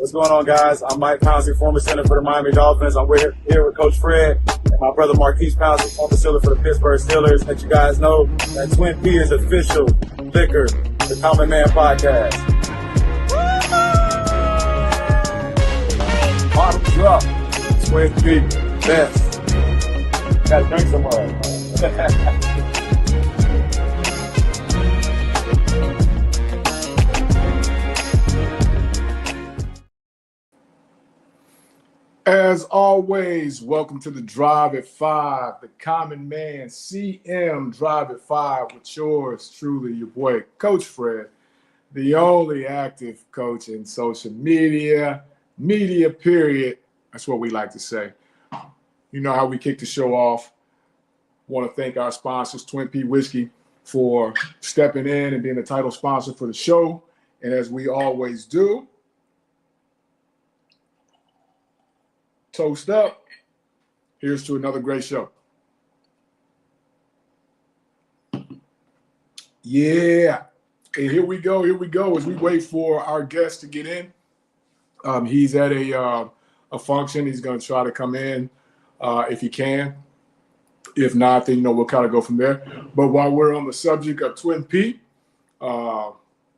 What's going on, guys? I'm Mike Pouncey, former center for the Miami Dolphins. I'm here with Coach Fred and my brother Marquise Pouncey, former center for the Pittsburgh Steelers. Let you guys know that Twin P is official liquor, the Common Man Podcast. Bottoms up, Twin P, best. Gotta drink some more. As always, welcome to the Drive at 5, the Common Man, CM Drive at 5 with yours truly, your boy, Coach Fred, the only active coach in social media period. That's what we like to say. You know how we kick the show off. Want to thank our sponsors, Twin P Whiskey, for stepping in and being the title sponsor for the show. And as we always do, toast up. Here's to another great show. Yeah. And here we go as we wait for our guest to get in. He's at a function. He's going to try to come in if he can. If not, then, we'll kind of go from there. But while we're on the subject of Twin P,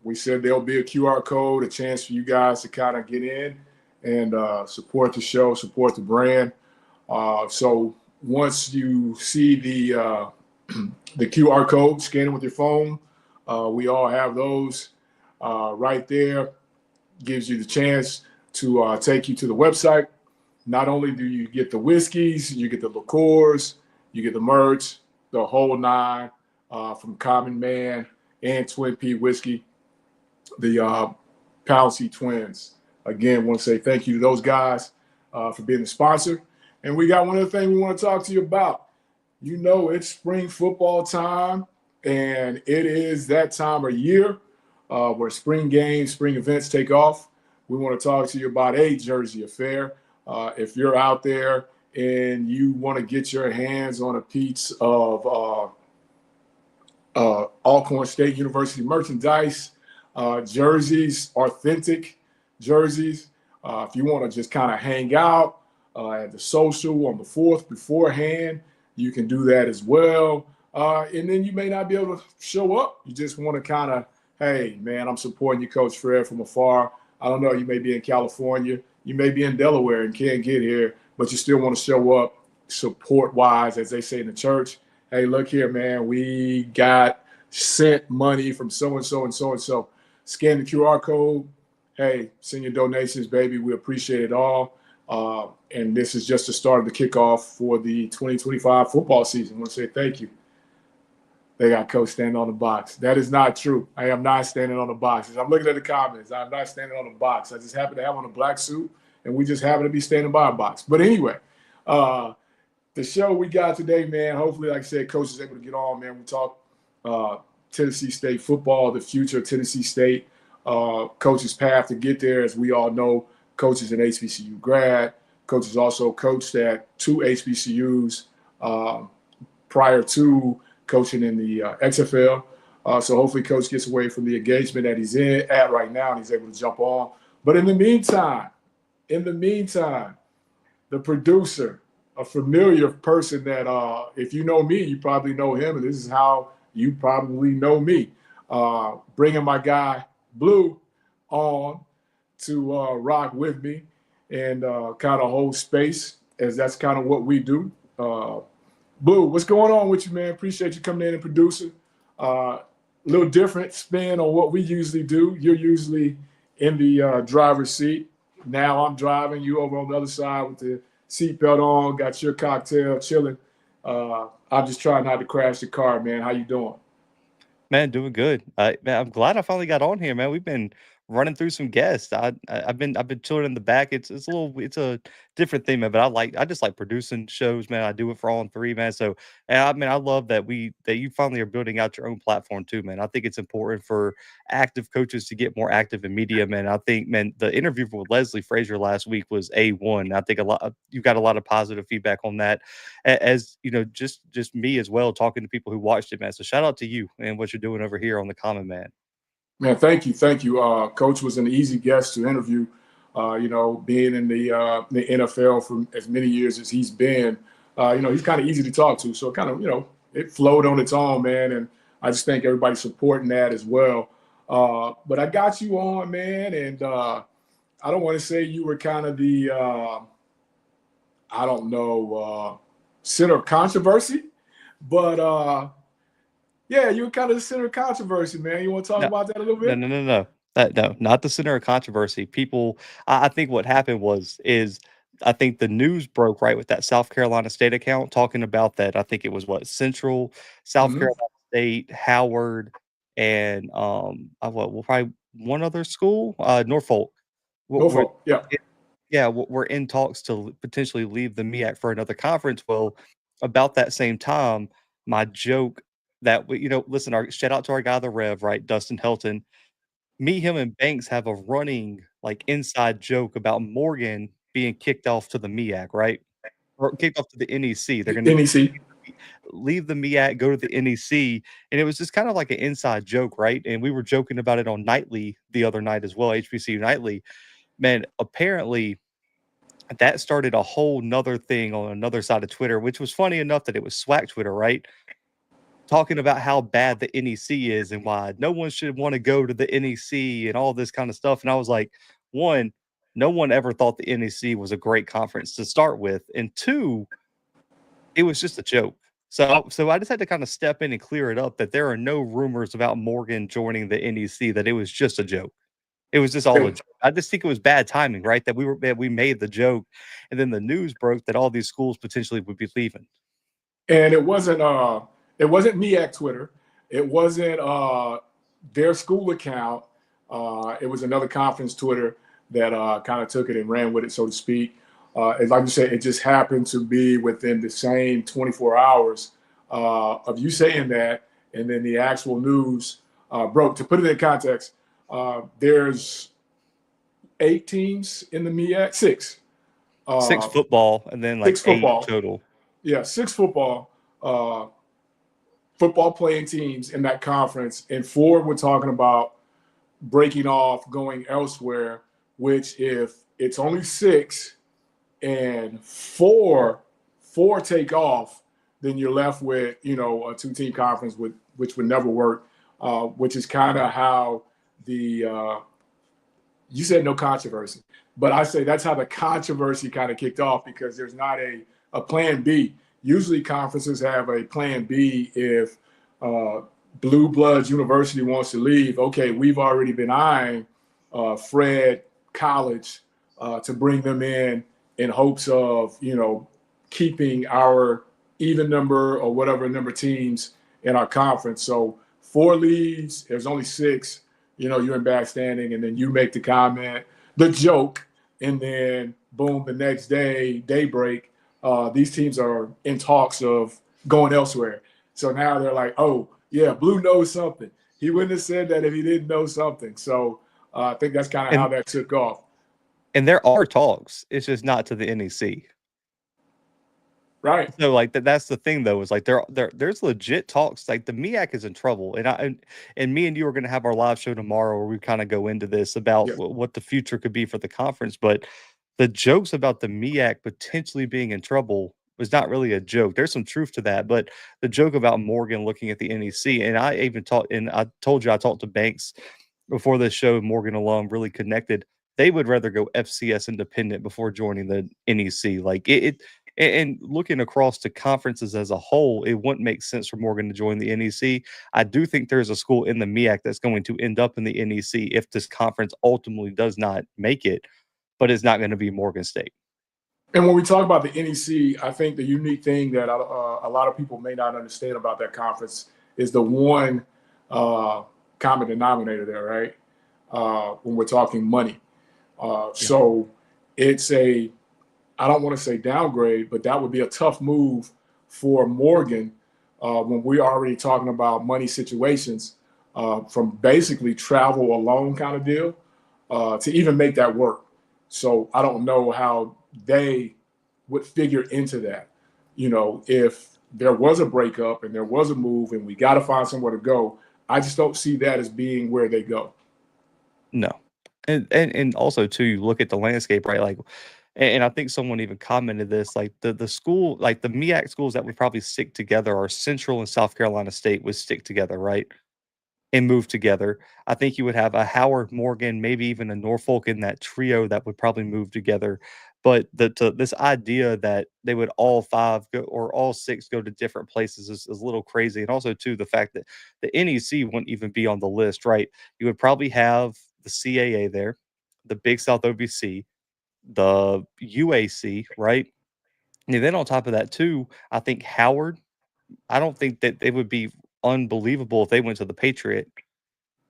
we said there'll be a QR code, a chance for you guys to kind of get in and support the show, support the brand. So once you see the QR code, scan it with your phone. We all have those right there. Gives you the chance to take you to the website. Not only do you get the whiskeys, you get the liqueurs, you get the merch, the whole nine from Common Man and Twin P Whiskey, the Pouncey twins. Again, want to say thank you to those guys for being the sponsor. And we got one other thing we want to talk to you about. It's spring football time, and it is that time of year where spring games, spring events take off. We want to talk to you about a jersey affair. If you're out there and you want to get your hands on a piece of Alcorn State University merchandise, jerseys, authentic jerseys. If you want to just kind of hang out at the social on the 4th beforehand, you can do that as well. And then you may not be able to show up. You just want to kind of, hey, man, I'm supporting you, Coach Fred, from afar. I don't know, you may be in California. You may be in Delaware and can't get here, but you still want to show up support-wise, as they say in the church. Hey, look here, man, we got sent money from so-and-so and so-and-so. Scan the QR code. Hey, send your donations, baby. We appreciate it all. And this is just the start of the kickoff for the 2025 football season. I want to say thank you. They got Coach standing on the box. That is not true. I am not standing on the box. As I'm looking at the comments, I'm not standing on the box. I just happen to have on a black suit, and we just happen to be standing by a box. But anyway, the show we got today, man, hopefully, like I said, Coach is able to get on, man. We talk Tennessee State football, the future of Tennessee State. Coach's path to get there. As we all know, Coach is an HBCU grad. Coach has also coached at 2 HBCUs prior to coaching in the XFL. So hopefully Coach gets away from the engagement that he's at right now and he's able to jump on. But in the meantime, the producer, a familiar person that if you know me, you probably know him, and this is how you probably know me. Bringing my guy, Blue, on to rock with me and kind of hold space, as that's kind of what we do. Blue, what's going on with you, man? Appreciate you coming in and producing. A little different spin on what we usually do. You're usually in the driver's seat. Now I'm driving, you over on the other side with the seatbelt on, got your cocktail, chilling. I'm just trying not to crash the car, man. How you doing? Man, doing good. Man, I'm glad I finally got on here, man. We've been running through some guests. I've been chilling in the back. It's a different thing, man. But I just like producing shows, man. I do it for all three, man. So I mean, I love that you finally are building out your own platform too, man. I think it's important for active coaches to get more active in media, man. I think, man, the interview with Leslie Frazier last week was A1. I think you got a lot of positive feedback on that, as just me as well, talking to people who watched it, man. So shout out to you and what you're doing over here on the Common Man. Man, thank you. Coach was an easy guest to interview. Being in the NFL for as many years as he's been, he's kind of easy to talk to. So it kind of, it flowed on its own, man. And I just think everybody's supporting that as well. But I got you on, man. And I don't want to say you were kind of the, center of controversy, but yeah, you were kind of the center of controversy, man. You want to talk about that a little bit? No. No, not the center of controversy. People, I think what happened is I think the news broke right with that South Carolina State account talking about that. I think it was Central, South Mhm. Carolina State, Howard, and probably one other school, Norfolk. Norfolk, yeah. Yeah, we're in talks to potentially leave the MEAC for another conference. Well, about that same time, my joke that listen, shout out to our guy, the Rev, right, Dustin Helton. Me, him, and Banks have a running inside joke about Morgan being kicked off to the MEAC, right? Or kicked off to the NEC. They're going to NEC. leave the MEAC, go to the NEC, and it was just kind of like an inside joke, right? And we were joking about it on Nightly the other night as well, HBCU Nightly. Man, apparently that started a whole nother thing on another side of Twitter, which was funny enough that it was SWAC Twitter, right? Talking about how bad the NEC is and why no one should want to go to the NEC and all this kind of stuff. And I was like, one, no one ever thought the NEC was a great conference to start with. And two, it was just a joke. So I just had to kind of step in and clear it up that there are no rumors about Morgan joining the NEC, that it was just a joke. It was just all a joke. I just think it was bad timing, right? That we made the joke, and then the news broke that all these schools potentially would be leaving. And it wasn't MEAC Twitter. It wasn't their school account. It was another conference Twitter that kind of took it and ran with it, so to speak. And like you said, it just happened to be within the same 24 hours of you saying that, and then the actual news broke. To put it in context, there's 8 teams in the MEAC, 6. 6 football, and then 6 football. 8 total. Yeah, 6 football playing teams in that conference, and 4 we're talking about breaking off, going elsewhere, which if it's only 6 and 4 take off, then you're left with, a 2-team conference which would never work, which is kind of how you said no controversy, but I say that's how the controversy kind of kicked off, because there's not a plan B. Usually conferences have a plan B if Bluebloods University wants to leave. Okay, we've already been eyeing Fred College to bring them in hopes of, keeping our even number or whatever number teams in our conference. So 4 leaves, there's only 6, you're in bad standing, and then you make the comment, the joke, and then boom, the next day, daybreak, these teams are in talks of going elsewhere. So now they're like, oh, yeah, Blue knows something. He wouldn't have said that if he didn't know something. So I think that's kind of how that took off. And there are talks. It's just not to the NEC. Right. So that's the thing though, is there's legit talks. Like the MEAC is in trouble, and me and you are going to have our live show tomorrow where we kind of go into this about what the future could be for the conference. But the jokes about the MEAC potentially being in trouble was not really a joke. There's some truth to that, but the joke about Morgan looking at the NEC, and I told you I talked to Banks before this show. Morgan alum really connected. They would rather go FCS independent before joining the NEC. Like it and looking across to conferences as a whole, it wouldn't make sense for Morgan to join the NEC. I do think there's a school in the MEAC that's going to end up in the NEC if this conference ultimately does not make it, but it's not going to be Morgan State. And when we talk about the NEC, I think the unique thing that a lot of people may not understand about that conference is the one common denominator there, right? When we're talking money. So it's I don't want to say downgrade, but that would be a tough move for Morgan when we're already talking about money situations from basically travel alone kind of deal to even make that work. So I don't know how they would figure into that. If there was a breakup and there was a move and we got to find somewhere to go, I just don't see that as being where they go. No. And also too, you look at the landscape, right? Like, and I think someone even commented this, like the school, like the MEAC schools that would probably stick together are Central and South Carolina State would stick together, right? And move together. I think you would have a Howard, Morgan, maybe even a Norfolk in that trio that would probably move together. But this idea that they would all 5 go or all 6 go to different places is a little crazy. And also too, the fact that the NEC wouldn't even be on the list, right? You would probably have the CAA there, the Big South OVC, the UAC, right? And then on top of that too, I think Howard, I don't think that it would be unbelievable if they went to the Patriot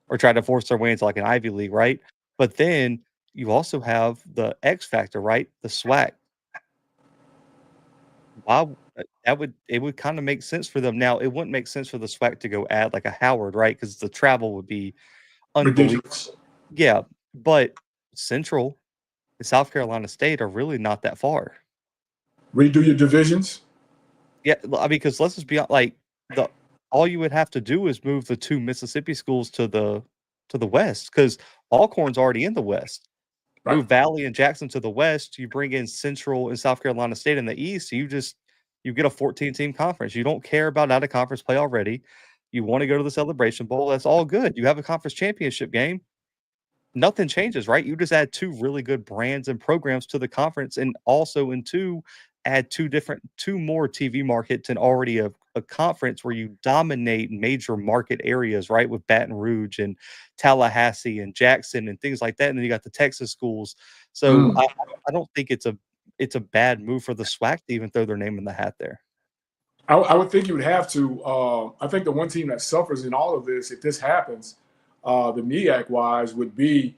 or tried to force their way into like an Ivy League, right? But then you also have the X factor, right? The SWAC. Why it would kind of make sense for them. Now, it wouldn't make sense for the SWAC to go add like a Howard, right? Because the travel would be unbelievable. Ridiculous. Yeah, but Central and South Carolina State are really not that far. Redo your divisions. Yeah, I mean, because let's just be like the all you would have to do is move the 2 Mississippi schools to the west because Alcorn's already in the west. Right. Move Valley and Jackson to the west. You bring in Central and South Carolina State in the east. You get a 14-team conference. You don't care about out of conference play already. You want to go to the Celebration Bowl. That's all good. You have a conference championship game. Nothing changes, right? You just add 2 really good brands and programs to the conference, and also in 2 add 2 more TV markets and already a conference where you dominate major market areas, right? With Baton Rouge and Tallahassee and Jackson and things like that. And then you got the Texas schools. So I don't think it's a bad move for the SWAC to even throw their name in the hat there. I would think you would have to. I think the one team that suffers in all of this, if this happens, the MEAC wise, would be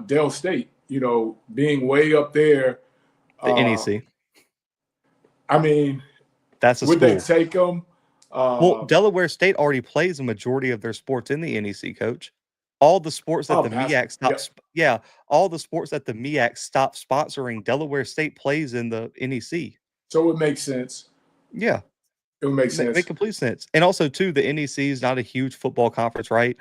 Dell State. You know, being way up there. The NEC. I mean, that's a would school. they take them? Well, Delaware State already plays a majority of their sports in the NEC, Coach. All the sports that the MEAC stops, all the sports that the MEAC stopped sponsoring, Delaware State plays in the NEC. So it makes sense. Yeah. It would make sense. It makes complete sense. And also, too, the NEC is not a huge football conference, right?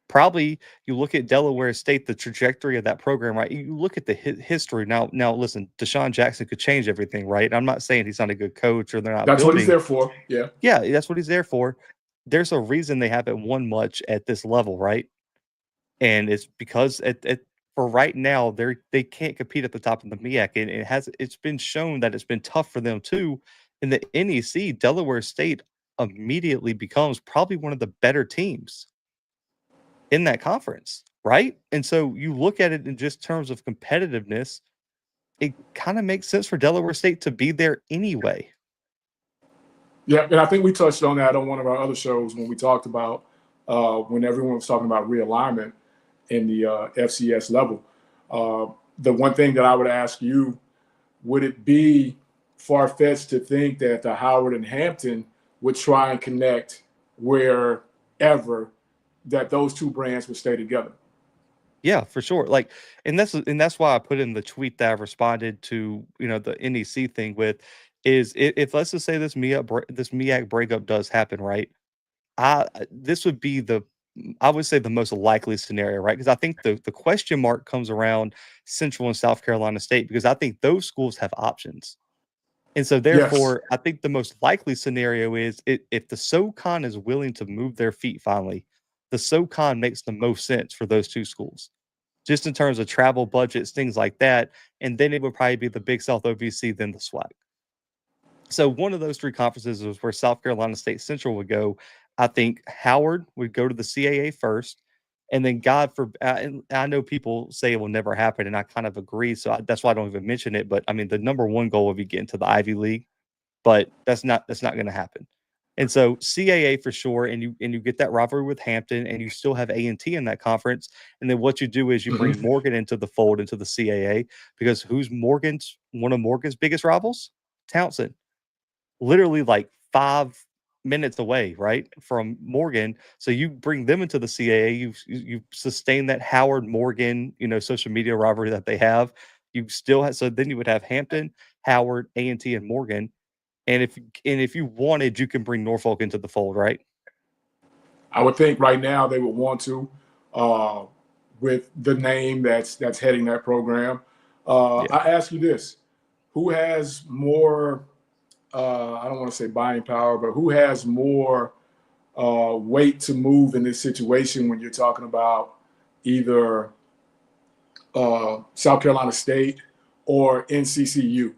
Probably you look at Delaware State, the trajectory of that program, right? You look at the history. Now, listen, Deshaun Jackson could change everything, right? I'm not saying he's not a good coach or they're not. That's what he's there for. Yeah. Yeah, that's what he's there for. There's a reason they haven't won much at this level, right? And it's because for right now they can't compete at the top of the MEAC, and it's been shown that it's been tough for them too. In the NEC, Delaware State immediately becomes probably one of the better teams in that conference, right? And so you look at it in just terms of competitiveness, it kind of makes sense for Delaware State to be there anyway. Yeah, and I think we touched on that on one of our other shows when we talked about when everyone was talking about realignment in the FCS level. The one thing that I would ask you, would it be far-fetched to think that the Howard and Hampton would try and connect wherever that those 2 brands would stay together? Yeah, for sure. Like, and that's why I put in the tweet that I responded to, the NEC thing with, is if let's just say this MEAC breakup does happen, right? This would be I would say the most likely scenario, right? Because I think the question mark comes around Central and South Carolina State, because I think those schools have options. And so therefore, I think the most likely scenario is if the SoCon is willing to move their feet finally, the SoCon makes the most sense for those 2 schools, just in terms of travel budgets, things like that. And then it would probably be the Big South OVC, then the SWAC. So one of those 3 conferences is where South Carolina State Central would go. I think Howard would go to the CAA first, and then and I know people say it will never happen, and I kind of agree. So that's why I don't even mention it. But I mean, the number one goal would be getting to the Ivy League, but that's not going to happen. And so CAA for sure, and you get that rivalry with Hampton, and you still have A&T in that conference. And then what you do is you bring Morgan into the fold, into the CAA, because who's one of Morgan's biggest rivals? Townsend. Literally like 5 minutes away, right, from Morgan. So you bring them into the CAA, you sustain that Howard Morgan, social media rivalry that they have. You still have, so then you would have Hampton, Howard, A&T, and Morgan. And if you wanted, you can bring Norfolk into the fold, right? I would think right now they would want to, with the name that's heading that program. Yeah. I ask you this: who has more? I don't want to say buying power, but who has more weight to move in this situation when you're talking about either South Carolina State or NCCU?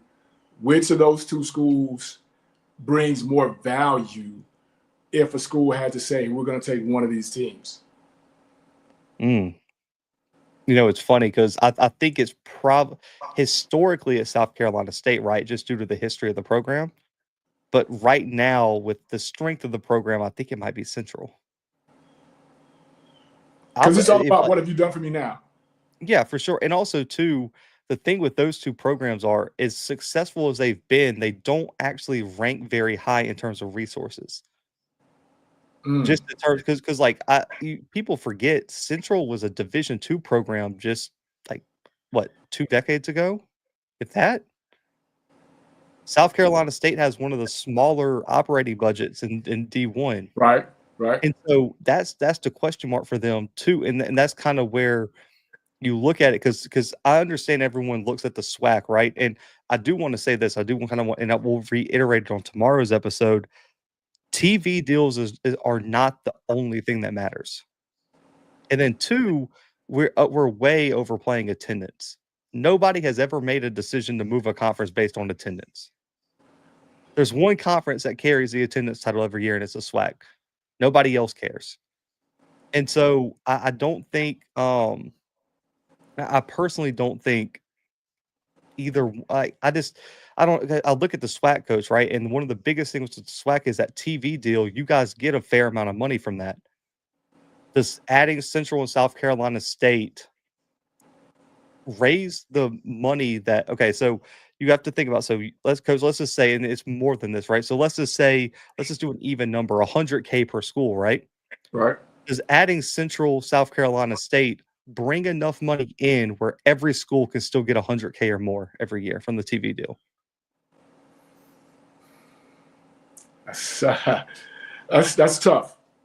Which of those two schools brings more value if a school had to say, we're going to take one of these teams? You know, it's funny because I think it's historically at South Carolina State, right? Just due to the history of the program. But right now, with the strength of the program, I think it might be Central. Because it's all about what have you done for me now? Yeah, for sure. And also, too, the thing with those two programs are, as successful as they've been, they don't actually rank very high in terms of resources. Just in terms, because like people forget Central was a Division II program just like what 2 decades ago, if that. South Carolina State has one of the smaller operating budgets in D1. Right. And so that's the question mark for them too. And that's kind of where you look at it because I understand everyone looks at the SWAC, right? And I do want to say this. I do kind of want, and I will reiterate it on tomorrow's episode. TV deals are not the only thing that matters. And then two, we're way overplaying attendance. Nobody has ever made a decision to move a conference based on attendance. There's one conference that carries the attendance title every year, and it's a SWAC. Nobody else cares. And so I don't think I personally don't think either. I look at the SWAC coach, right? And one of the biggest things with the SWAC is that TV deal. You guys get a fair amount of money from that. Does adding Central and South Carolina State raise the money that, okay, so you have to think about, so let's just say, and it's more than this, right? So let's just do an even number, $100K per school, right? Right. Does adding Central South Carolina State bring enough money in where every school can still get $100K or more every year from the TV deal? That's tough.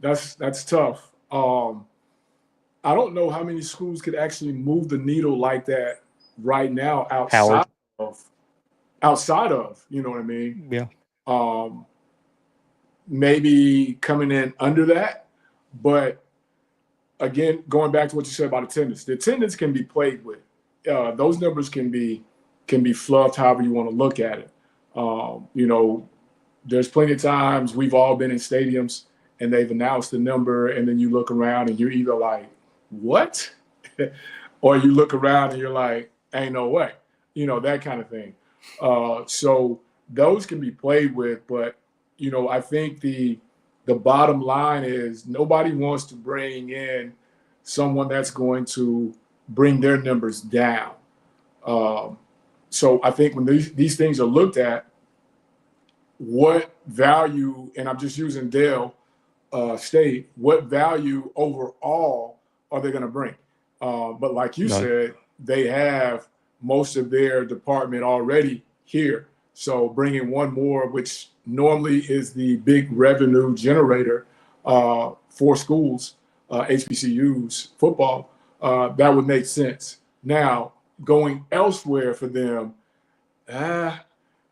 That's tough. I don't know how many schools could actually move the needle like that right now outside of, you know what I mean? Yeah. Maybe coming in under that. But again, going back to what you said about attendance, the attendance can be played with. Those numbers can be fluffed however you want to look at it. You know, there's plenty of times we've all been in stadiums and they've announced the number, and then you look around and you're either like, what? Or you look around and you're like, ain't no way, you know, that kind of thing. So those can be played with, but, you know, I think the bottom line is nobody wants to bring in someone that's going to bring their numbers down. So I think when these things are looked at, what value, and I'm just using Dale State, what value overall are they going to bring? But like you said, they have most of their department already here. So bringing one more, which normally is the big revenue generator for schools, HBCUs, football, that would make sense. Now, going elsewhere for them,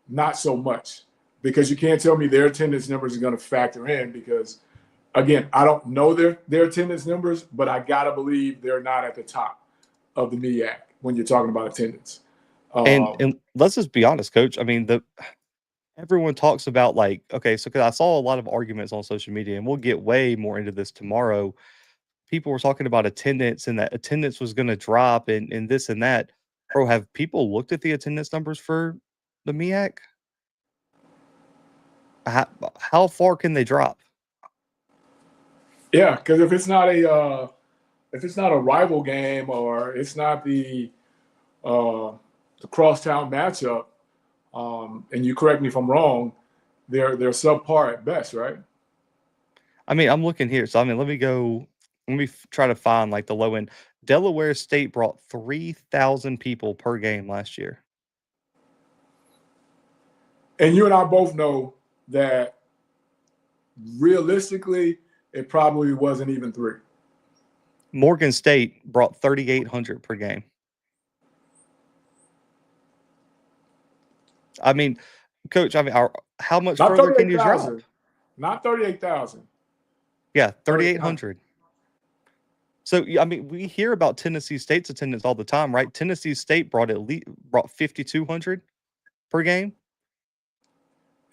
not so much, because you can't tell me their attendance numbers are going to factor in because, again, I don't know their attendance numbers, but I got to believe they're not at the top of the MEAC when you're talking about attendance. And let's just be honest, Coach. I mean, everyone talks about like, okay, so because I saw a lot of arguments on social media, and we'll get way more into this tomorrow. People were talking about attendance and that attendance was going to drop and this and that. Bro, have people looked at the attendance numbers for the MEAC? How far can they drop? Yeah, because if it's not a rival game or it's not the crosstown matchup, and you correct me if I'm wrong, they're subpar at best, right? I mean, I'm looking here. So I mean, let me try to find like the low end. Delaware State brought 3,000 people per game last year. And you and I both know that realistically, it probably wasn't even 3. Morgan State brought 3,800 per game. I mean, Coach, how much Not further can you drop? 38,000. Not 38,000. Yeah, 3,800. So, I mean, we hear about Tennessee State's attendance all the time, right? Tennessee State brought 5,200 per game.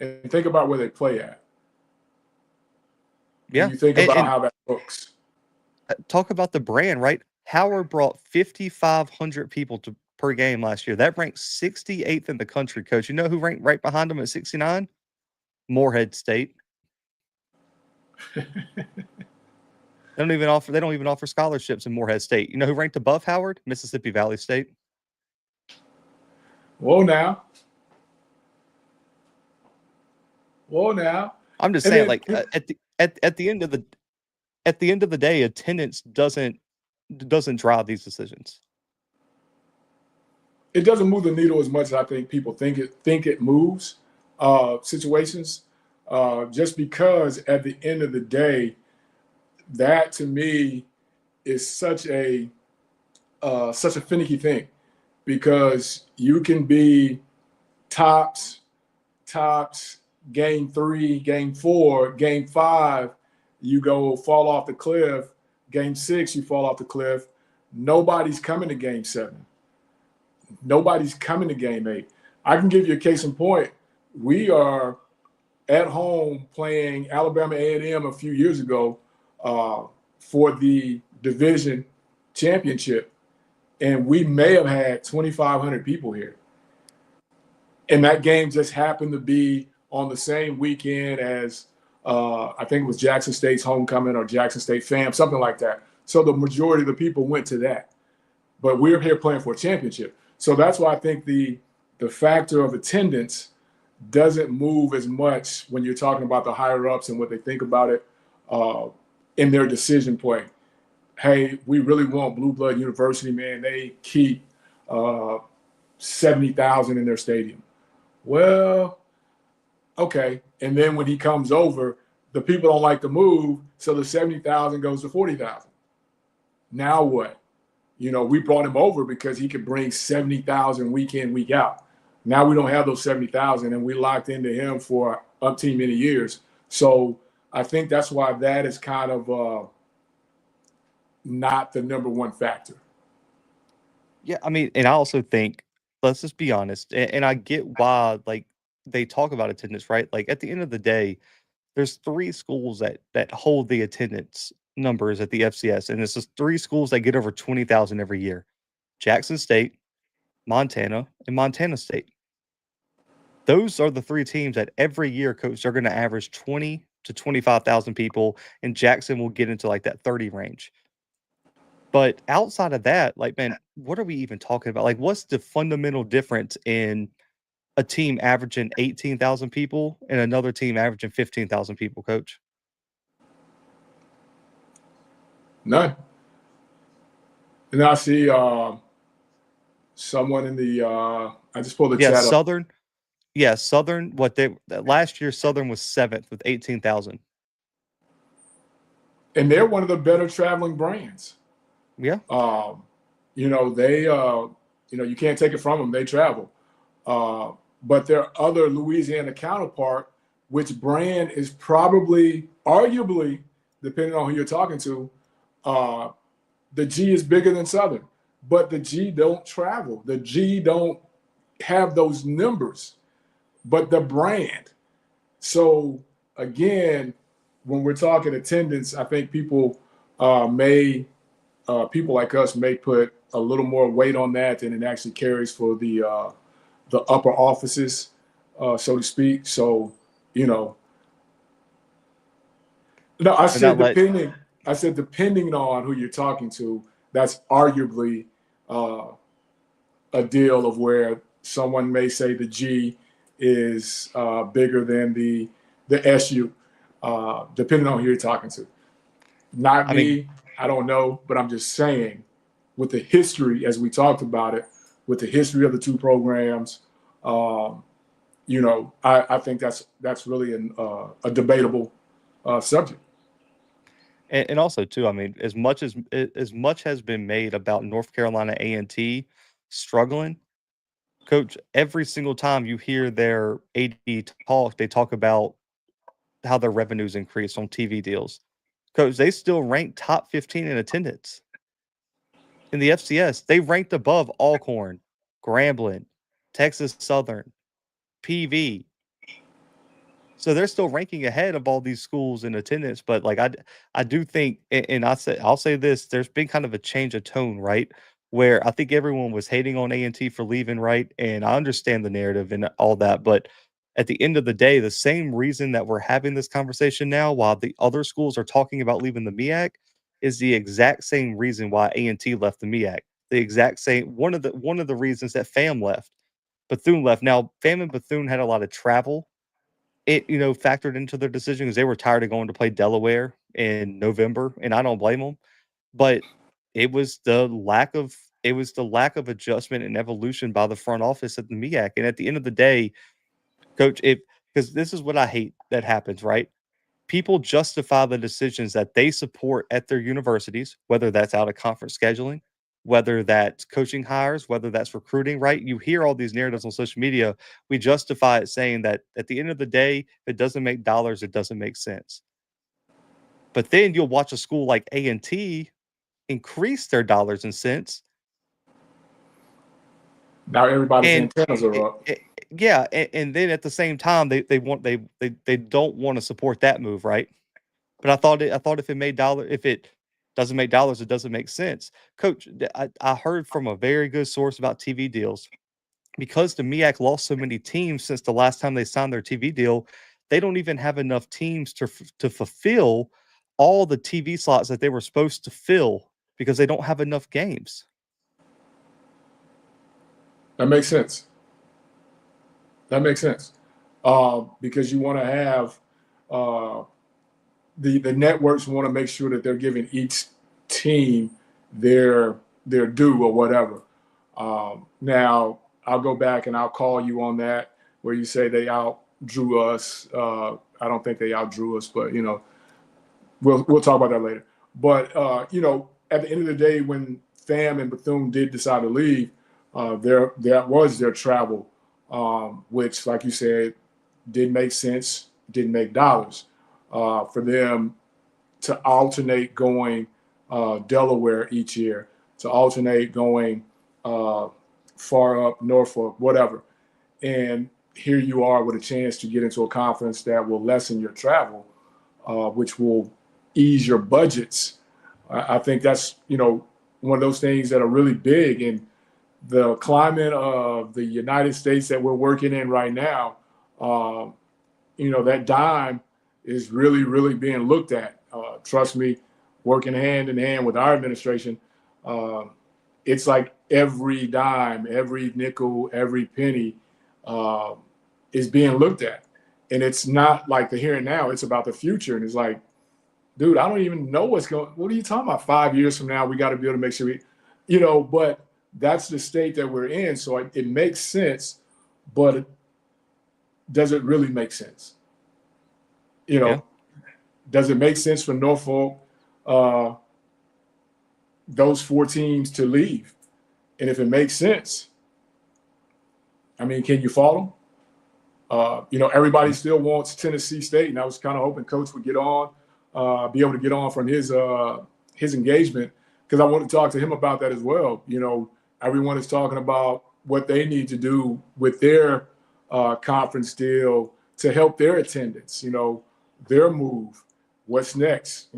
And think about where they play at. Yeah. And you think about how that looks. Talk about the brand, right? Howard brought 5,500 people per game last year. That ranked 68th in the country, Coach. You know who ranked right behind them at 69? Morehead State. They don't even offer scholarships in Morehead State. You know who ranked above Howard? Mississippi Valley State. Whoa now. I'm just saying, like at the end of the day, attendance doesn't drive these decisions. It doesn't move the needle as much as I think people think it moves situations. Just because at the end of the day, that to me is such a finicky thing, because you can be tops, game 3, game 4, game 5, you fall off the cliff. Game 6, you fall off the cliff. Nobody's coming to game 7. Nobody's coming to game 8. I can give you a case in point. We are at home playing Alabama A&M a few years ago for the division championship, and we may have had 2,500 people here. And that game just happened to be on the same weekend as I think it was Jackson State's homecoming or Jackson State fam, something like that. So the majority of the people went to that. But we're here playing for a championship. So that's why I think the factor of attendance doesn't move as much when you're talking about the higher ups and what they think about it in their decision point. Hey, we really want Blue Blood University, man. They keep 70,000 in their stadium. Well, okay. And then when he comes over, the people don't like to move, so the 70,000 goes to 40,000. Now what? You know, we brought him over because he could bring 70,000 week in, week out. Now we don't have those 70,000, and we locked into him for umpteen many years. So I think that's why that is kind of not the number one factor. Yeah, I mean, and I also think, let's just be honest, and I get why, like, they talk about attendance, right? Like, at the end of the day, there's 3 schools that hold the attendance numbers at the FCS, and it's just 3 schools that get over 20,000 every year: Jackson State, Montana, and Montana State. Those are the 3 teams that every year, Coach, they're going to average 20 to 25,000 people, and Jackson will get into like that 30 range. But outside of that, like, man, what are we even talking about? Like, what's the fundamental difference in a team averaging 18,000 people and another team averaging 15,000 people, Coach? None. And I see someone in the I just pulled the chat up. Southern. Yeah, Southern. Last year, Southern was 7th with 18,000. And they're one of the better traveling brands. Yeah. You know, they you can't take it from them. They travel. But their other Louisiana counterpart, which brand is probably, arguably, depending on who you're talking to, the G is bigger than Southern. But the G don't travel. The G don't have those numbers, but the brand. So, again, when we're talking attendance, I think people people like us may put a little more weight on that than it actually carries for the upper offices, so to speak. So, you know, no, I said depending on who you're talking to, that's arguably a deal of where someone may say the G is bigger than the SU, depending on who you're talking to. Not me. I don't know, but I'm just saying, with the history, as we talked about it, with the history of the 2 programs, you know, I think that's really a debatable subject. And also too, I mean, as much has been made about North Carolina A&T struggling, coach, every single time you hear their AD talk, they talk about how their revenues increase on TV deals. Coach, they still rank top 15 in attendance. In the FCS, they ranked above Alcorn, Grambling, Texas Southern, PV. So they're still ranking ahead of all these schools in attendance. But like I do think, and I'll say this: there's been kind of a change of tone, right? Where I think everyone was hating on A&T for leaving, right? And I understand the narrative and all that, but at the end of the day, the same reason that we're having this conversation now, while the other schools are talking about leaving the MEAC, is the exact same reason why A&T left the MEAC. The exact same one of the reasons that FAM left, Bethune left. Now, FAM and Bethune had a lot of travel, it factored into their decision because they were tired of going to play Delaware in November, and I don't blame them. But it was the lack of adjustment and evolution by the front office at the MEAC. And at the end of the day, coach, because this is what I hate that happens, right? People justify the decisions that they support at their universities, whether that's out of conference scheduling, whether that's coaching hires, whether that's recruiting, right? You hear all these narratives on social media. We justify it saying that at the end of the day, if it doesn't make dollars, it doesn't make sense. But then you'll watch a school like A&T increase their dollars and cents. Now everybody's antennas are up. Yeah, and then at the same time, they don't want to support that move, right? But I thought if it doesn't make dollars, it doesn't make sense. Coach, I heard from a very good source about TV deals. Because the MEAC lost so many teams since the last time they signed their TV deal, they don't even have enough teams to fulfill all the TV slots that they were supposed to fill because they don't have enough games. That makes sense. Because you want to have the networks want to make sure that they're giving each team their due or whatever. Now I'll go back and I'll call you on that where you say they outdrew us. I don't think they outdrew us, but we'll talk about that later. But at the end of the day, when FAM and Bethune did decide to leave, that was their travel, which, like you said, didn't make sense, didn't make dollars. For them to alternate going Delaware each year, to alternate going far up Norfolk, whatever. And here you are with a chance to get into a conference that will lessen your travel, which will ease your budgets. I think that's, one of those things that are really big in the climate of the United States that we're working in right now. That dime is really, really being looked at. Trust me, working hand in hand with our administration, it's like every dime, every nickel, every penny is being looked at. And it's not like the here and now, it's about the future. And it's like, dude, I don't even know what are you talking about? 5 years from now, we got to be able to make sure but that's the state that we're in. So it makes sense, but does it really make sense? Yeah. Does it make sense for Norfolk, those 4 teams to leave? And if it makes sense, I mean, can you follow? Everybody still wants Tennessee State, and I was kind of hoping Coach would get on, be able to get on from his engagement, because I want to talk to him about that as well. Everyone is talking about what they need to do with their conference deal to help their attendance, their move. What's next?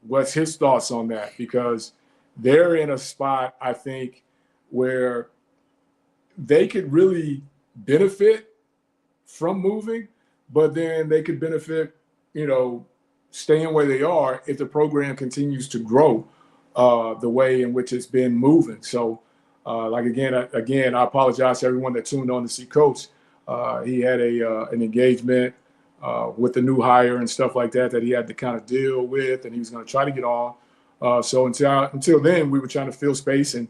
What's his thoughts on that? Because they're in a spot, I think, where they could really benefit from moving, but then they could benefit, staying where they are if the program continues to grow the way in which it's been moving. So, again, I apologize to everyone that tuned on to see Coach. He had an engagement with the new hire and stuff like that he had to kind of deal with, and he was going to try to get on. So until then, we were trying to fill space and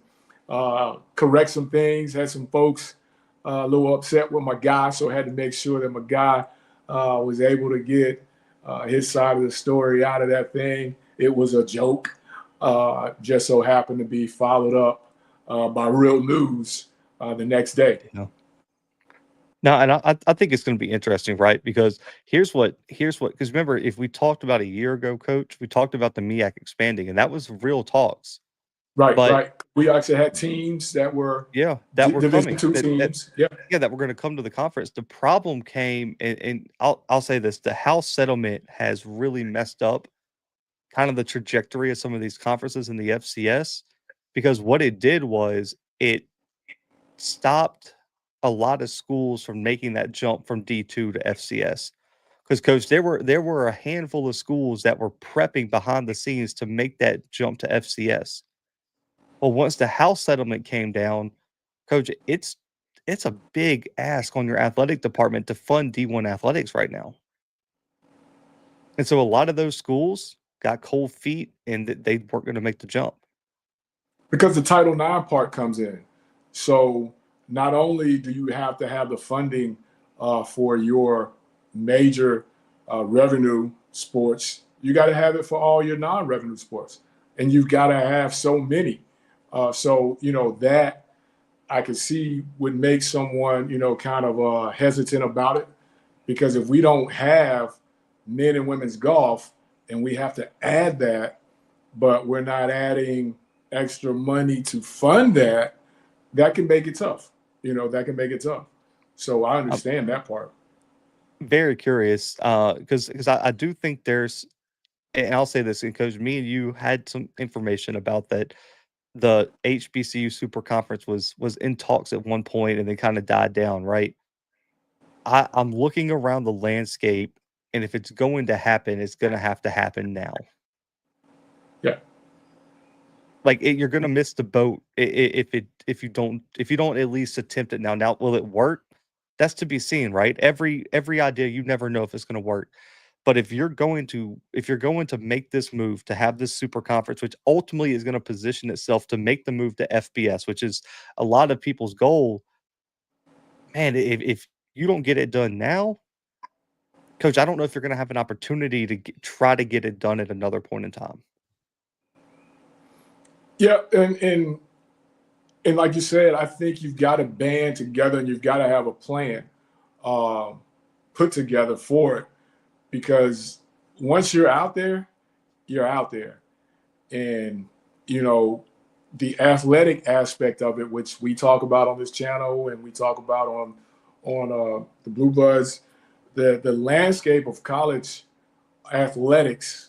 correct some things. Had some folks a little upset with my guy, so I had to make sure that my guy was able to get his side of the story out of that thing. it was a joke. Just so happened to be followed up by real news the next day. Yeah. No, and I think it's going to be interesting, right? Because because remember, if we talked about a year ago, Coach, we talked about the MEAC expanding, and that was real talks. Right, But right. We actually had teams that were yeah, that were Division coming. two teams. Yeah. Yeah, that were going to come to the conference. The problem came, and I'll say this: the House settlement has really messed up kind of the trajectory of some of these conferences in the FCS, because what it did was it stopped a lot of schools from making that jump from D2 to FCS. Because Coach, there were a handful of schools that were prepping behind the scenes to make that jump to FCS. Well, once the House settlement came down, Coach, it's a big ask on your athletic department to fund D1 athletics right now. And so a lot of those schools got cold feet and they weren't going to make the jump. Because the Title IX part comes in. So not only do you have to have the funding for your major revenue sports, you got to have it for all your non-revenue sports. And you've got to have so many. So, that I could see would make someone, kind of hesitant about it. Because if we don't have men and women's golf and we have to add that, but we're not adding extra money to fund that, that can make it tough. That can make it tough. So I understand that part. Very curious, because I do think there's, and I'll say this, because me and you had some information about that. The HBCU Super Conference was in talks at one point and then kind of died down, right? I'm looking around the landscape, and if it's going to happen, it's going to have to happen now. Yeah. Like you're going to miss the boat if you don't at least attempt it now. Now, will it work? That's to be seen, right? Every idea, you never know if it's going to work. But if you're going to make this move to have this super conference, which ultimately is going to position itself to make the move to FBS, which is a lot of people's goal, man, if you don't get it done now, Coach, I don't know if you're going to have an opportunity to try to get it done at another point in time. Yeah, and like you said, I think you've got to band together and you've got to have a plan put together for it, because once you're out there, you're out there. And, the athletic aspect of it, which we talk about on this channel and we talk about on the Bluebloods, the landscape of college athletics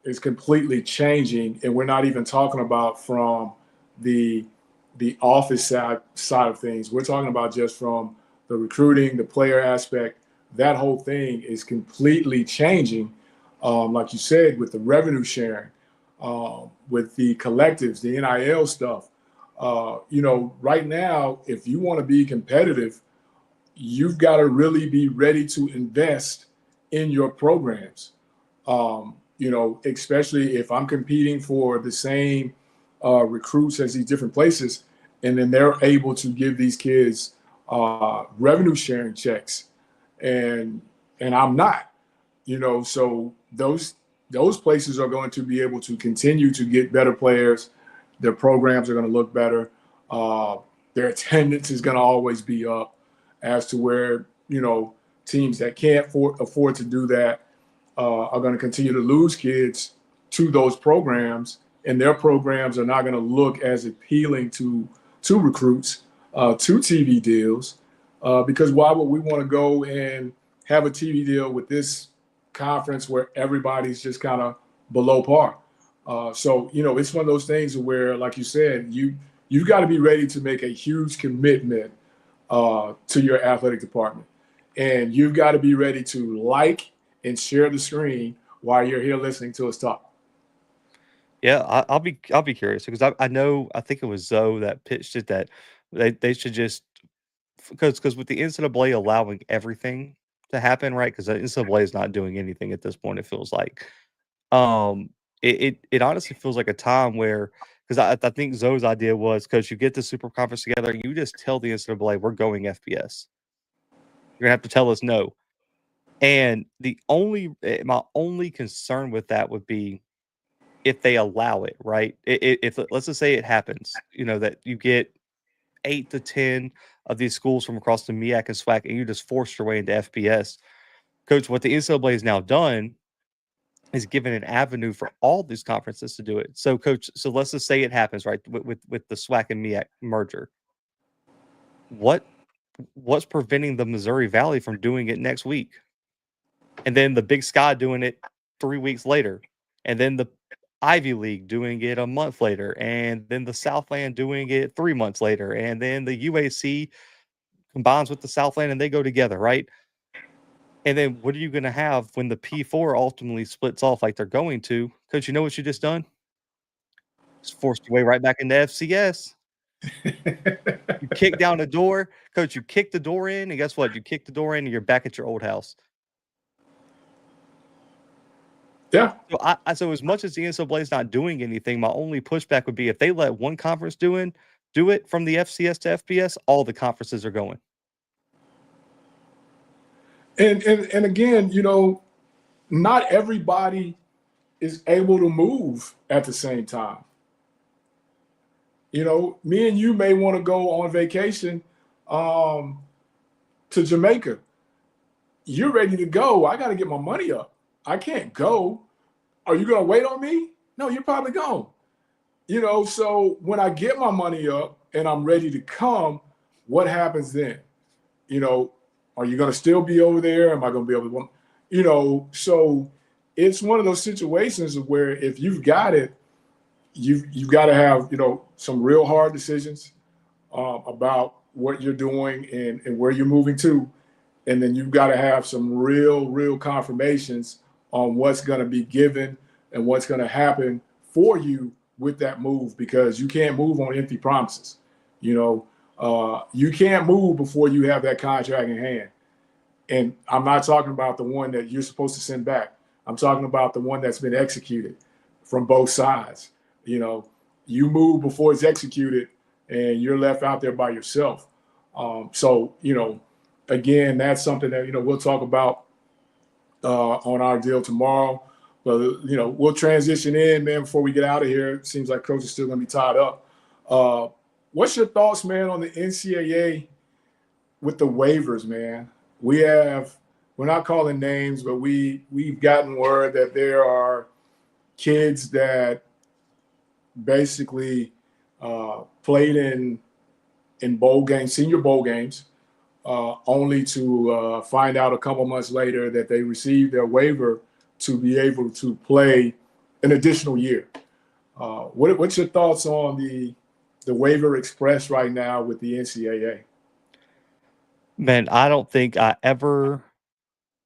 is completely changing, and we're not even talking about from the office side of things. We're talking about just from the recruiting, the player aspect. That whole thing is completely changing. Like you said, with the revenue sharing, with the collectives, the NIL stuff. Right now, if you want to be competitive, you've got to really be ready to invest in your programs. Especially if I'm competing for the same recruits as these different places, and then they're able to give these kids revenue sharing checks, and I'm not, so those places are going to be able to continue to get better players. Their programs are going to look better. Their attendance is going to always be up, as to where, teams that can't afford to do that are going to continue to lose kids to those programs, and their programs are not going to look as appealing to recruits, to TV deals, because why would we want to go and have a TV deal with this conference where everybody's just kind of below par? So it's one of those things where, like you said, you've got to be ready to make a huge commitment to your athletic department, and you've got to be ready to like and share the screen while you're here listening to us talk. Yeah, I'll be curious, because I think it was Zoe that pitched it, that they should just, because with the NCAA allowing everything to happen, right? Because the NCAA is not doing anything at this point. It feels like, um, it honestly feels like a time where, because I think Zoe's idea was, because you get the super conference together, you just tell the NCAA we're going FBS. You're gonna have to tell us no. And my only concern with that would be, if they allow it, right? If let's just say it happens, that you get 8 to 10 of these schools from across the MEAC and SWAC, and you just forced your way into FBS. Coach, what the NCAA has now done is given an avenue for all these conferences to do it. So, Coach, let's just say it happens, right, with the SWAC and MEAC merger. What's preventing the Missouri Valley from doing it next week? And then the Big Sky doing it 3 weeks later, and then the Ivy League doing it a month later, and then the Southland doing it 3 months later, and then the UAC combines with the Southland and they go together, right? And then what are you going to have when the P4 ultimately splits off like they're going to? Coach, you know what you just done? Just forced your way right back into FCS. You kick down the door. Coach, you kick the door in, and guess what? You kick the door in and you're back at your old house. Yeah. So as much as the NCAA is not doing anything, my only pushback would be if they let one conference do it from the FCS to FBS, all the conferences are going. And again, not everybody is able to move at the same time. Me and you may want to go on vacation to Jamaica. You're ready to go. I got to get my money up. I can't go. Are you going to wait on me? No, you're probably gone. So when I get my money up and I'm ready to come, what happens then? Are you going to still be over there? Am I going to be able to, so it's one of those situations where if you've got it, you've got to have, some real hard decisions about what you're doing and where you're moving to. And then you've got to have some real confirmations on what's going to be given and what's going to happen for you with that move, because you can't move on empty promises. You can't move before you have that contract in hand. And I'm not talking about the one that you're supposed to send back. I'm talking about the one that's been executed from both sides. You move before it's executed and you're left out there by yourself. Again, that's something that, we'll talk about on our deal tomorrow. But, we'll transition in, man, before we get out of here. It seems like Coach is still going to be tied up. What's your thoughts, man, on the NCAA with the waivers, man? We're not calling names, but we've gotten word that there are kids that basically played in bowl games, senior bowl games, only to find out a couple months later that they received their waiver to be able to play an additional year. What's your thoughts on the waiver express right now with the NCAA? Man, I don't think I ever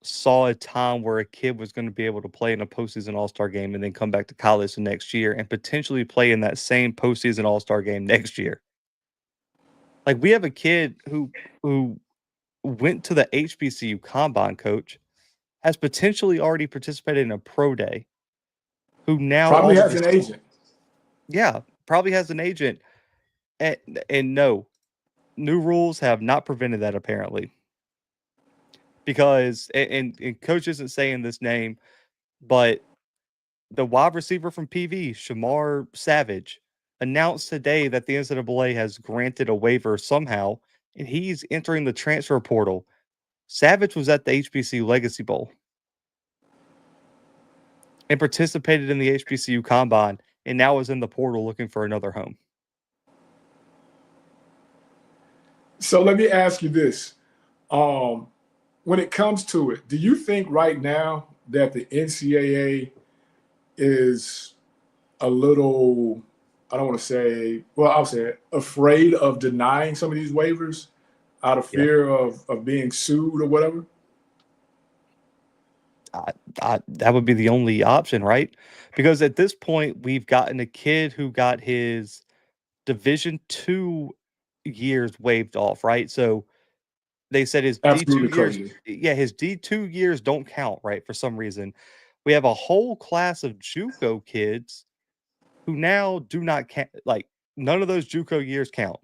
saw a time where a kid was going to be able to play in a postseason All-Star game and then come back to college the next year and potentially play in that same postseason All-Star game next year. Like, we have a kid who went to the HBCU Combine, Coach, has potentially already participated in a pro day, who now probably has an agent. Yeah, probably has an agent. And no, new rules have not prevented that, apparently. Because, and Coach isn't saying this name, but the wide receiver from PV, Shamar Savage, announced today that the NCAA has granted a waiver somehow, and he's entering the transfer portal. Savage was at the HBCU Legacy Bowl and participated in the HBCU Combine, and now is in the portal looking for another home. So let me ask you this. When it comes to it, do you think right now that the NCAA is a little, I don't want to say, well, I'll say it, afraid of denying some of these waivers out of fear of being sued or whatever? That would be the only option, right? Because at this point, we've gotten a kid who got his Division II years waived off, right? So they said his Absolutely D2 years, crazy. his D2 years don't count, right? For some reason, we have a whole class of JUCO kids who now do not count. Like, none of those JUCO years count,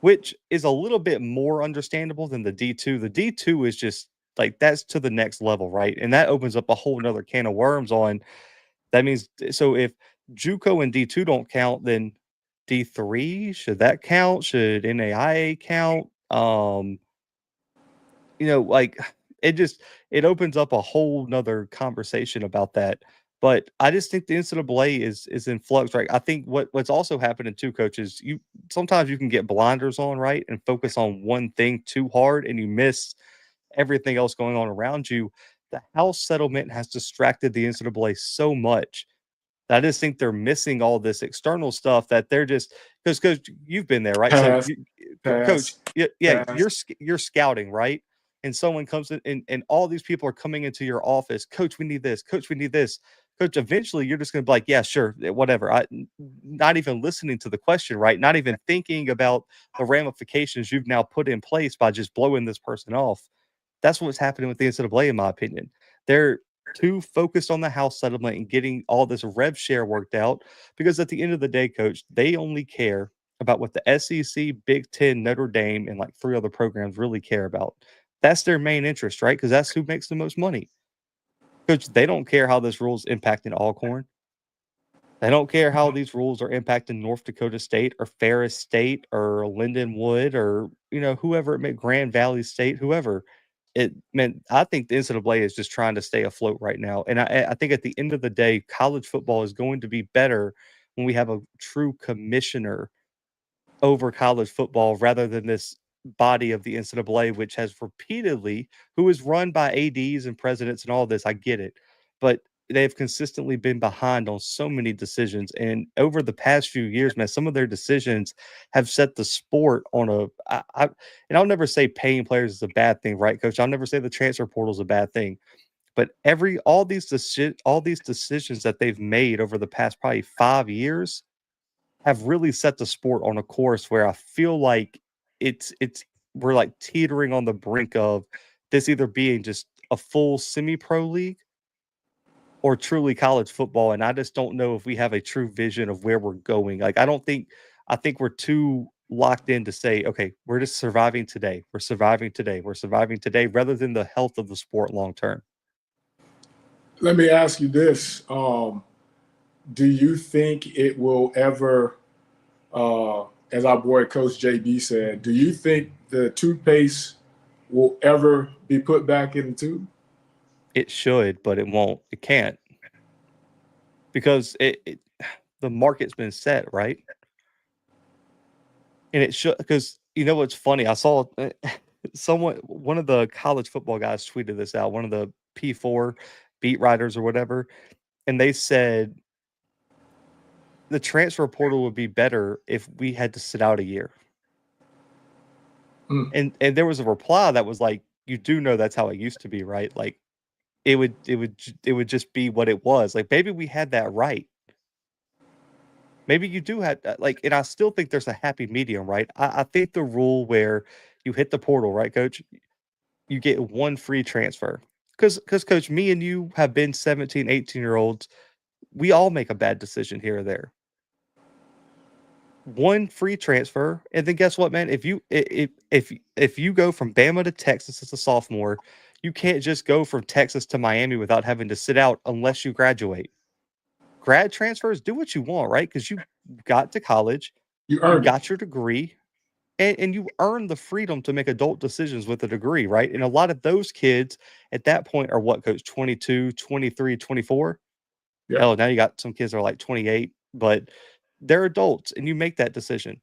which is a little bit more understandable than the D2. The D2 is just like, that's to the next level, right? And that opens up a whole nother can of worms on That means so if JUCO and D2 don't count, then D3, should that count? Should NAIA count? Like it opens up a whole nother conversation about that. But I just think the NCAA is in flux, right? I think what's also happening too, coaches, you sometimes you can get blinders on, right, and focus on one thing too hard, and you miss everything else going on around you. The House settlement has distracted the NCAA so much. I just think they're missing all this external stuff that they're just because you've been there, right? So, Pass, coach, pass, yeah, pass. you're scouting, right? And someone comes in, and all these people are coming into your office. Coach, we need this. Coach, we need this. Coach, eventually you're just going to be like, yeah, sure, whatever. Not even listening to the question, right? Not even thinking about the ramifications you've now put in place by just blowing this person off. That's what's happening with the NCAA, in my opinion. They're too focused on the House settlement and getting all this rev share worked out because at the end of the day, coach, they only care about what the SEC, Big Ten, Notre Dame, and like 3 other programs really care about. That's their main interest, right? Because that's who makes the most money. Coach, they don't care how this rule's impacting Alcorn. They don't care how these rules are impacting North Dakota State or Ferris State or Lindenwood or, whoever it may, Grand Valley State, whoever. I think the NCAA is just trying to stay afloat right now. And I think at the end of the day, college football is going to be better when we have a true commissioner over college football rather than this body of the NCAA, which has repeatedly, who is run by ADs and presidents and all this. I get it. But they've consistently been behind on so many decisions. And over the past few years, man, some of their decisions have set the sport on and I'll never say paying players is a bad thing, right, coach? I'll never say the transfer portal is a bad thing. But all these decisions that they've made over the past probably 5 years have really set the sport on a course where I feel like it's we're like teetering on the brink of this either being just a full semi-pro league or truly college football. And I just don't know if we have a true vision of where we're going. Like I think we're too locked in to say, okay, we're just surviving today. We're surviving today. We're surviving today rather than the health of the sport long term. Let me ask you this. Do you think it will ever, as our boy Coach JB said, do you think the toothpaste will ever be put back in the tube? It should, but it won't. It can't. Because the market's been set, right? And it should, because what's funny? I saw one of the college football guys tweeted this out, one of the P4 beat writers or whatever, and they said the transfer portal would be better if we had to sit out a year. And there was a reply that was like, you do know that's how it used to be, right? Like it would just be what it was. Like maybe we had that right. Maybe you do have and I still think there's a happy medium, right? I think the rule where you hit the portal, right, coach? You get one free transfer. Because coach, me and you have been 17, 18-year-olds. We all make a bad decision here or there. One free transfer, and then guess what, man? If you go from Bama to Texas as a sophomore, you can't just go from Texas to Miami without having to sit out unless you graduate. Grad transfers, do what you want, right? Because you got to college, you got your degree, and you earn the freedom to make adult decisions with a degree, right? And a lot of those kids at that point are what, coach, 22, 23, 24? Yeah. Hell, now you got some kids that are like 28, but they're adults, and you make that decision.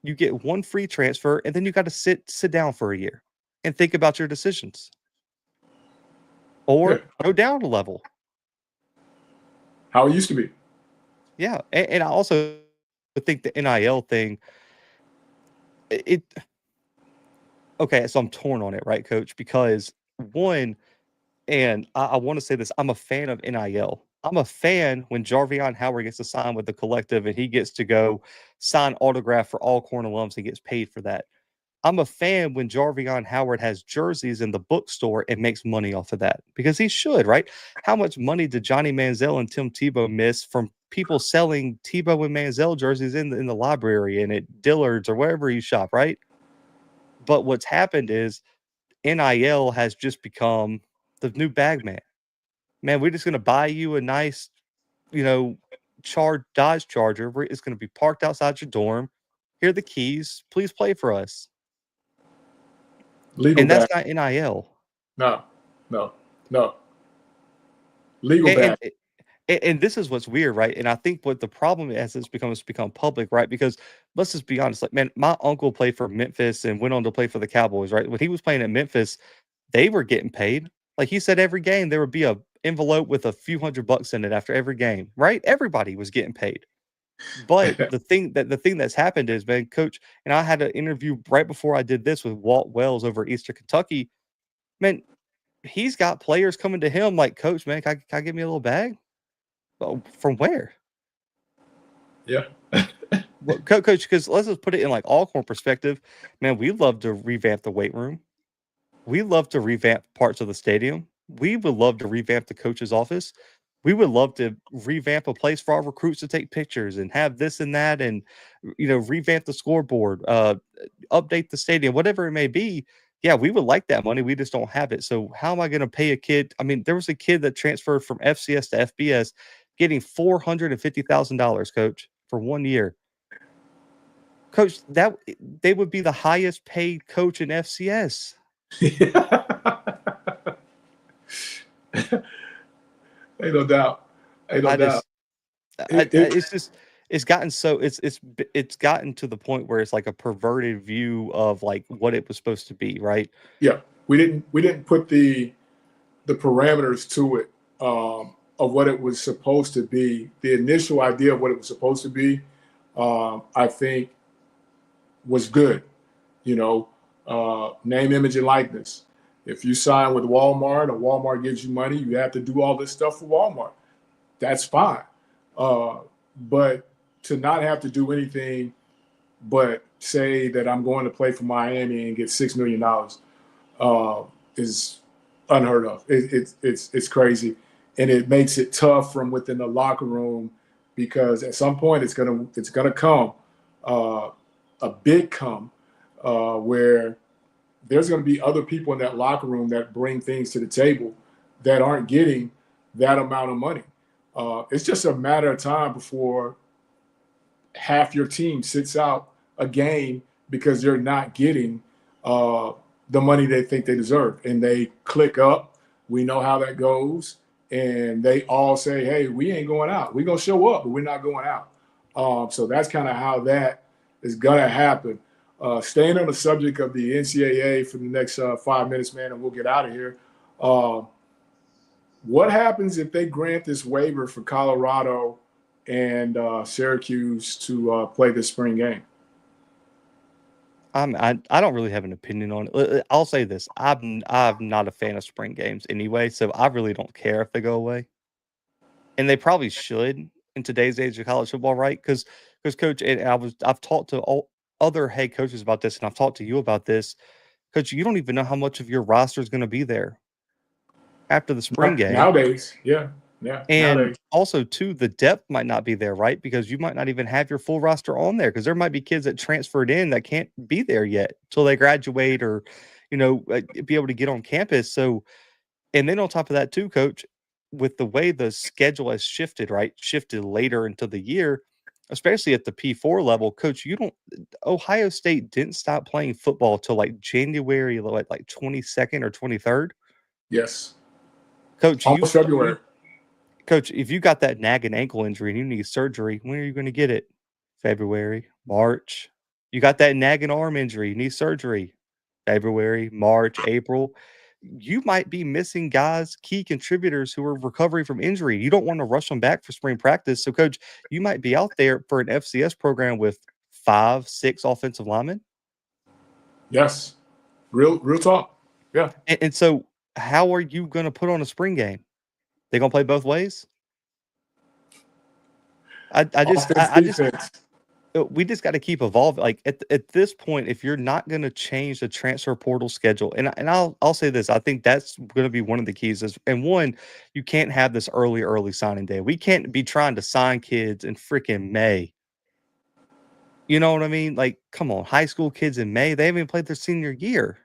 You get one free transfer, and then you got to sit down for a year and think about your decisions. Or go down a level. How it used to be. Yeah, and I also think the NIL thing, okay, so I'm torn on it, right, coach? Because one, and I want to say this, I'm a fan of NIL. I'm a fan when Jarvion Howard gets to sign with the collective and he gets to go sign autograph for Alcorn alums and gets paid for that. I'm a fan when Jarvion Howard has jerseys in the bookstore and makes money off of that because he should, right? How much money did Johnny Manziel and Tim Tebow miss from people selling Tebow and Manziel jerseys in the library and at Dillard's or wherever you shop, right? But what's happened is NIL has just become the new bag man. Man, we're just going to buy you a nice Dodge Charger where it's going to be parked outside your dorm. Here are the keys. Please play for us. Legal And that's bag. not NIL. No. Legal And, bag. and this is what's weird, right? And I think what the problem is, it's become public, right? Because let's just be honest, like, man, my uncle played for Memphis and went on to play for the Cowboys, right? When he was playing at Memphis, they were getting paid. Like he said, every game there would be a envelope with a few $100 in it after every game, right? Everybody was getting paid. But the thing that's happened is, man, Coach, and I had an interview right before I did this with Walt Wells over at Eastern Kentucky. Man, he's got players coming to him like, Coach, man, can I get me a little bag? Oh, from where? Yeah. Well, Coach, because let's just put it in like Alcorn perspective, man. We love to revamp the weight room. We love to revamp parts of the stadium. We would love to revamp the coach's office. We would love to revamp a place for our recruits to take pictures and have this and that, and revamp the scoreboard, update the stadium, whatever it may be. Yeah, we would like that money. We just don't have it. So how am I going to pay a kid? I mean, there was a kid that transferred from FCS to FBS, getting $450,000, Coach, for 1 year. Coach, that they would be the highest paid coach in FCS. Ain't no doubt. It's gotten to the point where it's like a perverted view of like what it was supposed to be, right? Yeah, we didn't put the parameters to it of what it was supposed to be. The initial idea of what it was supposed to be, I think, was good. Name, image, and likeness. If you sign with Walmart or Walmart gives you money, you have to do all this stuff for Walmart. That's fine. But to not have to do anything but say that I'm going to play for Miami and get $6 million is unheard of. It's crazy. And it makes it tough from within the locker room, because at some point it's gonna come, a big come, where there's going to be other people in that locker room that bring things to the table that aren't getting that amount of money. It's just a matter of time before half your team sits out a game because they're not getting the money they think they deserve. And they click up. We know how that goes. And they all say, hey, we ain't going out. We're going to show up, but we're not going out. So that's kind of how that is going to happen. Staying on the subject of the NCAA for the next 5 minutes, man, and we'll get out of here. What happens if they grant this waiver for Colorado and Syracuse to play this spring game? I don't really have an opinion on it. I'll say this: I'm not a fan of spring games anyway, so I really don't care if they go away. And they probably should in today's age of college football, right? Because Coach, and I've talked to all other head coaches about this, and I've talked to you about this. Coach, you don't even know how much of your roster is going to be there after the spring game nowadays. Yeah. And nowadays. also, too, the depth might not be there, right? Because you might not even have your full roster on there, because there might be kids that transferred in that can't be there yet till they graduate or, be able to get on campus. So, and then on top of that, too, Coach, with the way the schedule has shifted, right? Shifted later into the year, especially at the P4 level, Coach, Ohio State didn't stop playing football till like January, like 22nd or 23rd. Yes. Coach, almost February. Coach, if you got that nagging ankle injury and you need surgery, when are you going to get it? February, March. You got that nagging arm injury, you need surgery. February, March, April. You might be missing guys, key contributors who are recovering from injury. You don't want to rush them back for spring practice. So, Coach, you might be out there for an FCS program with 5, 6 offensive linemen. Yes. Real talk. Yeah. And so how are you going to put on a spring game? They gonna play both ways? We just got to keep evolving. Like at this point, if you're not going to change the transfer portal schedule, and I'll say this, I think that's going to be one of the keys. And one, you can't have this early signing day. We can't be trying to sign kids in freaking May. You know what I mean? Like, come on, high school kids in May, they haven't even played their senior year.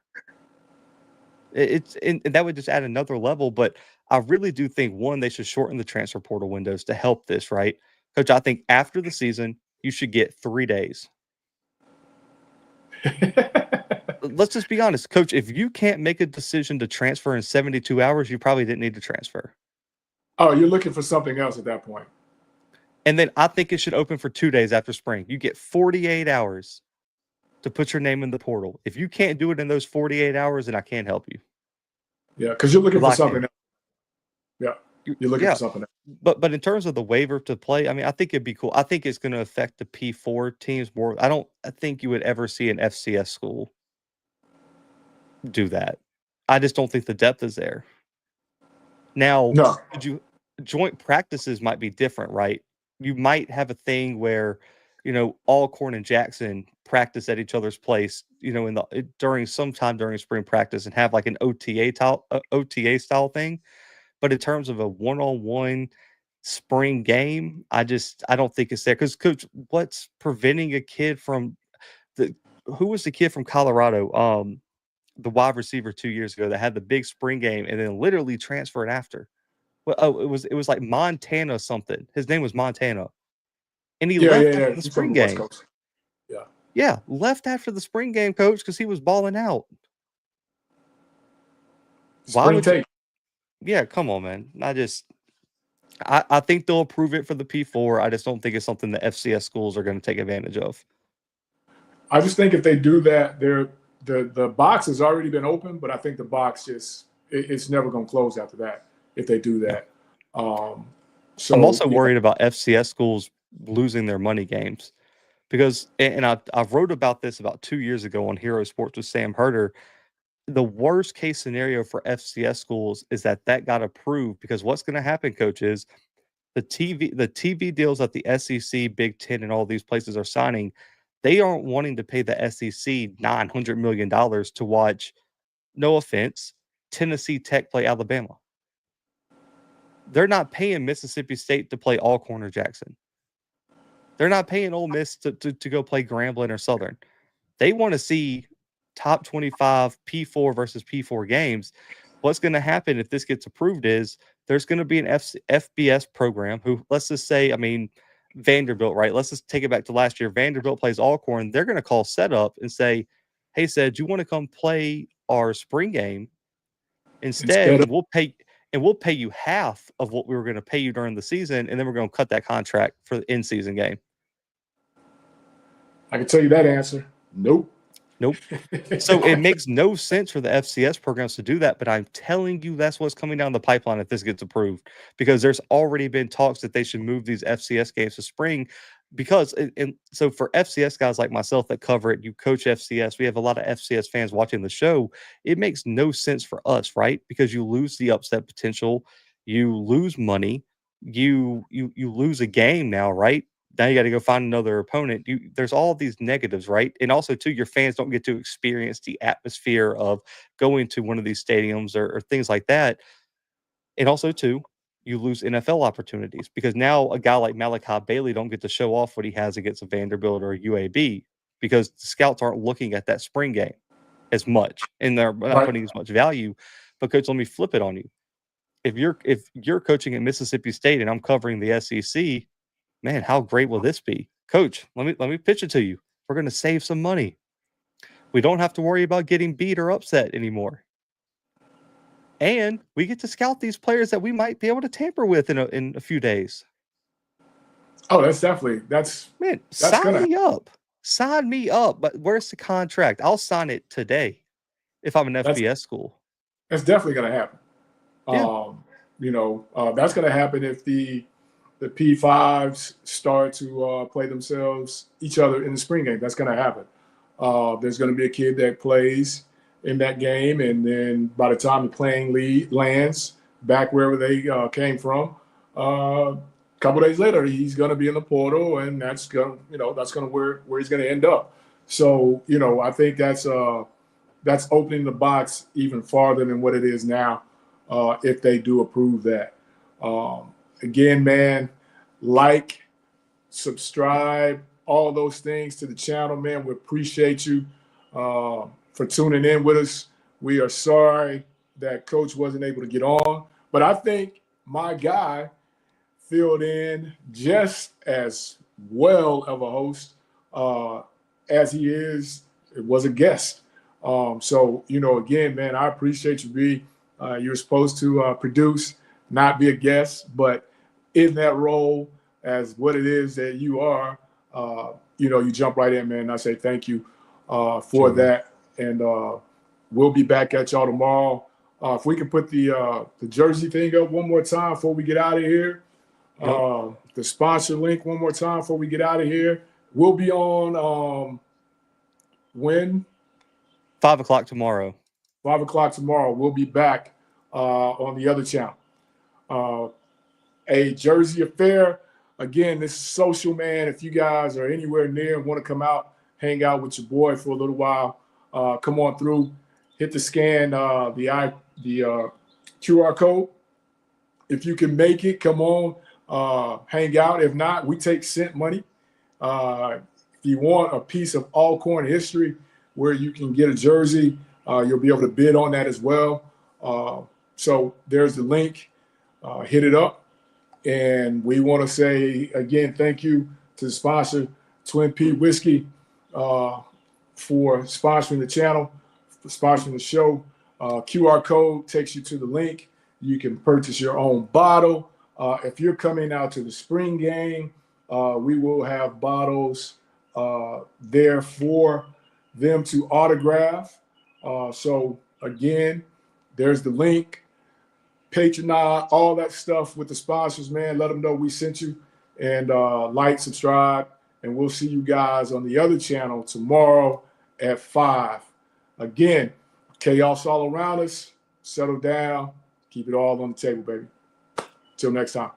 And that would just add another level. But I really do think, one, they should shorten the transfer portal windows to help this, right? Coach, I think after the season, you should get 3 days. Let's just be honest, Coach. If you can't make a decision to transfer in 72 hours, you probably didn't need to transfer. Oh, you're looking for something else at that point. And then I think it should open for 2 days after spring. You get 48 hours to put your name in the portal. If you can't do it in those 48 hours, then I can't help you. Yeah, because you're looking for something else. Yeah, you're looking for something else. But in terms of the waiver to play, I mean, I think it'd be cool. I think it's going to affect the P4 teams more. I think you would ever see an FCS school do that. I just don't think the depth is there. Now, No. Joint practices might be different, right? You might have a thing where, Alcorn and Jackson practice at each other's place, during spring practice, and have like an OTA style thing. But in terms of a one-on-one spring game, I don't think it's there. Because, Coach, what's preventing a kid from who was the kid from Colorado, the wide receiver 2 years ago that had the big spring game and then literally transferred after? Well, it was like Montana something. His name was Montana, and he left after the spring game. Yeah, left after the spring game, Coach, because he was balling out. Spring take. Yeah, come on, man. I think they'll approve it for the P4. I just don't think it's something the FCS schools are going to take advantage of. I just think if they do that, the box has already been open, but I think the box it's never going to close after that if they do that. So I'm also worried about FCS schools losing their money games because, and I wrote about this about 2 years ago on Hero Sports with Sam Herder. The worst case scenario for FCS schools is that got approved, because what's going to happen, Coach, is the TV deals that the SEC, Big Ten, and all these places are signing. They aren't wanting to pay the SEC $900 million to watch, no offense, Tennessee Tech play Alabama. They're not paying Mississippi State to play Alcorn or Jackson. They're not paying Ole Miss to go play Grambling or Southern. They want to see top 25 P4 versus P4 games. What's going to happen if this gets approved is there's going to be an FBS program who, let's just say, Vanderbilt, right? Let's just take it back to last year. Vanderbilt plays Alcorn. They're going to call setup and say, hey, do you want to come play our spring game? Instead we'll pay you half of what we were going to pay you during the season, and then we're going to cut that contract for the in-season game. I can tell you that answer. Nope. So it makes no sense for the FCS programs to do that, but I'm telling you that's what's coming down the pipeline if this gets approved, because there's already been talks that they should move these FCS games to spring. Because, and so for FCS guys like myself that cover it, you coach FCS, we have a lot of FCS fans watching the show. It makes no sense for us, right? Because you lose the upset potential, you lose money, you lose a game now, right? Now you got to go find another opponent. There's all these negatives, right? And also, too, your fans don't get to experience the atmosphere of going to one of these stadiums or things like that. And also, too, you lose NFL opportunities, because now a guy like Malachi Bailey don't get to show off what he has against a Vanderbilt or a UAB, because the scouts aren't looking at that spring game as much, and they're not putting as much value. But, Coach, let me flip it on you. If you're coaching at Mississippi State and I'm covering the SEC, man, how great will this be? Coach, let me pitch it to you. We're going to save some money. We don't have to worry about getting beat or upset anymore. And we get to scout these players that we might be able to tamper with in a few days. Oh, sign me up. Sign me up. But where's the contract? I'll sign it today if I'm an FBS school. That's definitely going to happen. Yeah. That's going to happen if the P5s start to play each other in the spring game. That's going to happen. There's going to be a kid that plays in that game, and then by the time the playing lead lands back wherever they came from, a couple days later he's going to be in the portal, and that's going where he's going to end up. So I think that's opening the box even farther than what it is now, if they do approve that. Again, man, like, subscribe, all those things to the channel, man. We appreciate you for tuning in with us. We are sorry that Coach wasn't able to get on, But I think my guy filled in just as well of a host as he was a guest. So, again, man, I appreciate you, B. You're supposed to produce, not be a guest, but in that role as what it is that you are, you jump right in, man. And I say thank you for that. And we'll be back at y'all tomorrow. If we can put the jersey thing up one more time before we get out of here. The sponsor link one more time before we get out of here. We'll be on when? 5 o'clock tomorrow. 5 o'clock tomorrow. We'll be back on the other channel. A Jersey affair. Again, this is social, man. If you guys are anywhere near and want to come out, hang out with your boy for a little while, come on through. Hit the scan, the QR code. If you can make it, come on, hang out. If not, we take cent money. If you want a piece of Alcorn history where you can get a jersey, you'll be able to bid on that as well. So there's the link. Hit it up. And we want to say, again, thank you to the sponsor, Twin Pete Whiskey, for sponsoring the channel, for sponsoring the show. QR code takes you to the link. You can purchase your own bottle. If you're coming out to the spring game, we will have bottles there for them to autograph. So, again, there's the link. Patronize, all that stuff with the sponsors, man. Let them know we sent you. And like, subscribe, and we'll see you guys on the other channel tomorrow at 5. Again, chaos all around us. Settle down. Keep it all on the table, baby. Till next time.